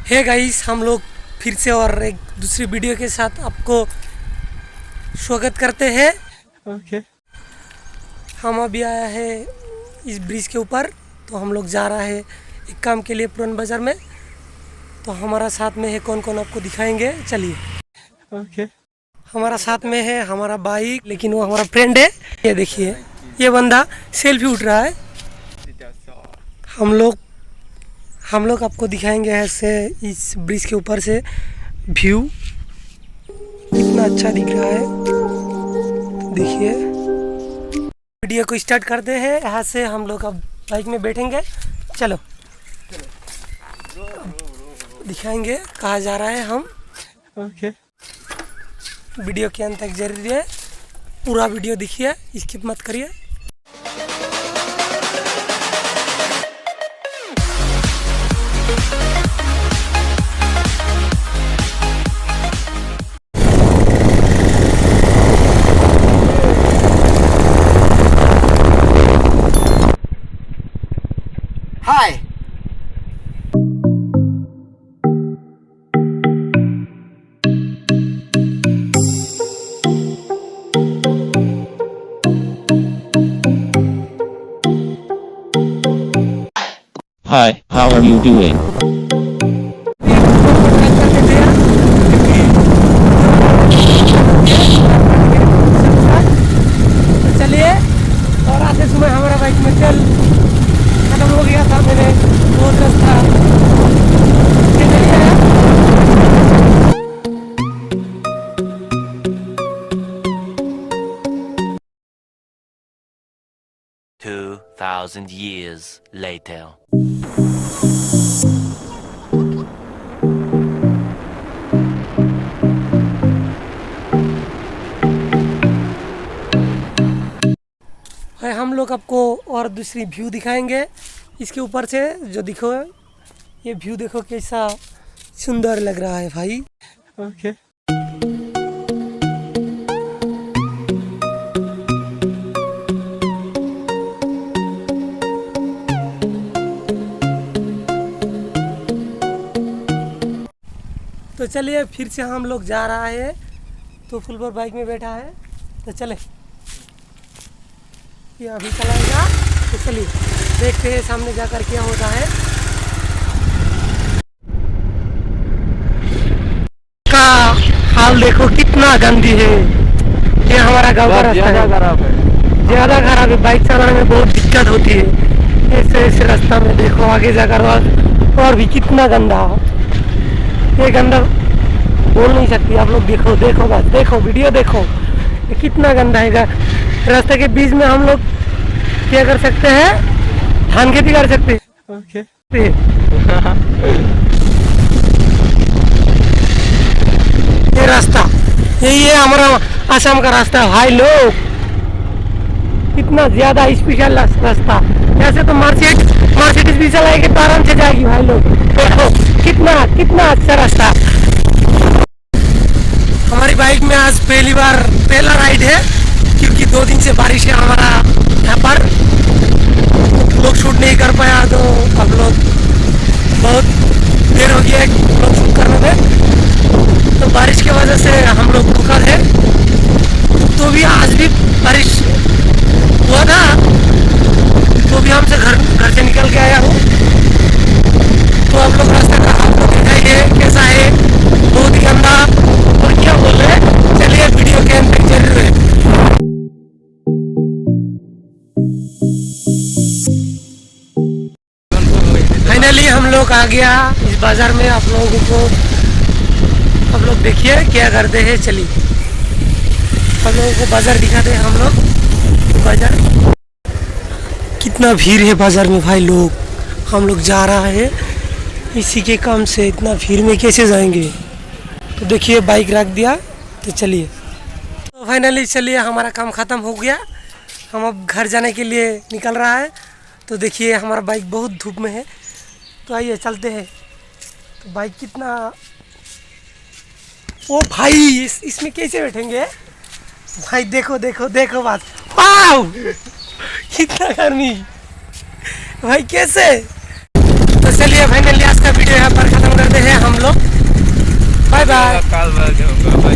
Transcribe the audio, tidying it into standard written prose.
Hey guys, हम लोग फिर से और एक दूसरी वीडियो के साथ आपको स्वागत करते हैं। ओके हम अभी आया है इस ब्रिज के ऊपर, तो हम लोग जा रहा है एक काम के लिए पुरान बाज़ार में। तो हमारा साथ में है कौन कौन आपको दिखाएंगे, चलिए। ओके हमारा साथ में है हमारा बाइक, लेकिन वो हमारा फ्रेंड है। ये देखिए, ये बंदा सेल्फी उठ रहा है। हम लोग आपको दिखाएंगे ऐसे इस ब्रिज के ऊपर से व्यू कितना अच्छा दिख रहा है। देखिए, वीडियो को स्टार्ट करते हैं। यहाँ से हम लोग अब बाइक में बैठेंगे। चलो दिखाएंगे कहाँ जा रहा है हम। ओके वीडियो के अंत तक जरूरी है, पूरा वीडियो देखिए, स्किप मत करिए। हाय Hi, how are you doing? चलिए, और आते समय हमारा बाइक में तेल खत्म हो गया था। मैंने बहुत रास्ता चलिए। 2,000 years later. है, हम लोग आपको और दूसरी व्यू दिखाएंगे इसके ऊपर से। जो देखो, ये व्यू देखो कैसा सुंदर लग रहा है भाई। ओके तो चलिए, फिर से हम लोग जा रहा है। तो फुलबर बाइक में बैठा है, तो चले, ये अभी चलाएगा। तो चलिए देखते हैं सामने जाकर क्या होता है। का हाल देखो कितना गंदी है। ये हमारा गांव का रास्ता है, खराब है। ज़्यादा खराब है। बाइक चलाने में बहुत दिक्कत होती है ऐसे रास्ता में। देखो आगे जाकर और भी कितना गंदा। ये गंदा बोल नहीं सकती आप लोग। देखो देखो बस, देखो वीडियो देखो, ये कितना गंदा है। रास्ते के बीच में हम लोग क्या कर सकते हैं, धान खेती कर सकते हैं। ओके ये रास्ता, यही है हमारा आसाम का रास्ता भाई लोग। कितना ज्यादा स्पेशल रास्ता। ऐसे तो मर्सिडीज भी चलाएगी तो आराम से जाएगी भाई लोग। देखो कितना कितना अच्छा रास्ता। हमारी बाइक में आज पहला राइड है, क्योंकि 2 दिन से बारिश है हमारा यहाँ पर। लोग शूट नहीं कर पाया, तो अब लोग बहुत देर हो गया लोग शूट करने में। तो बारिश की वजह से हम लोग रुका है। तो भी आज भी बारिश हुआ था, तो भी हमसे घर से निकल के आया हूँ। तो आप लोग रास्ता का आपको दिखाइए कैसा है, बहुत ही गंदा और क्या बोल रहे हैं। चलिए वीडियो के अंत तक जरूर है। फाइनली हम लोग आ गया इस बाजार में। आप लोग देखिए क्या करते हैं। चलिए हम लोगों को बाजार दिखाते हैं। हम लोग बाजार, कितना भीड़ है बाजार में भाई लोग। हम लोग जा रहा है इसी के काम से, इतना भीड़ में कैसे जाएंगे। तो देखिए बाइक रख दिया, तो चलिए। तो फाइनली चलिए, हमारा काम ख़त्म हो गया। हम अब घर जाने के लिए निकल रहा है। तो देखिए हमारा बाइक बहुत धूप में है, तो आइए चलते हैं। तो बाइक कितना, ओ भाई इसमें कैसे बैठेंगे भाई। देखो देखो देखो बात, वाव कितना गर्मी भाई, कैसे। तो चलिए फाइनली आज का वीडियो यहाँ पर ख़त्म करते हैं। लोग। Bye bye. काल बार जाऊंगा भाई।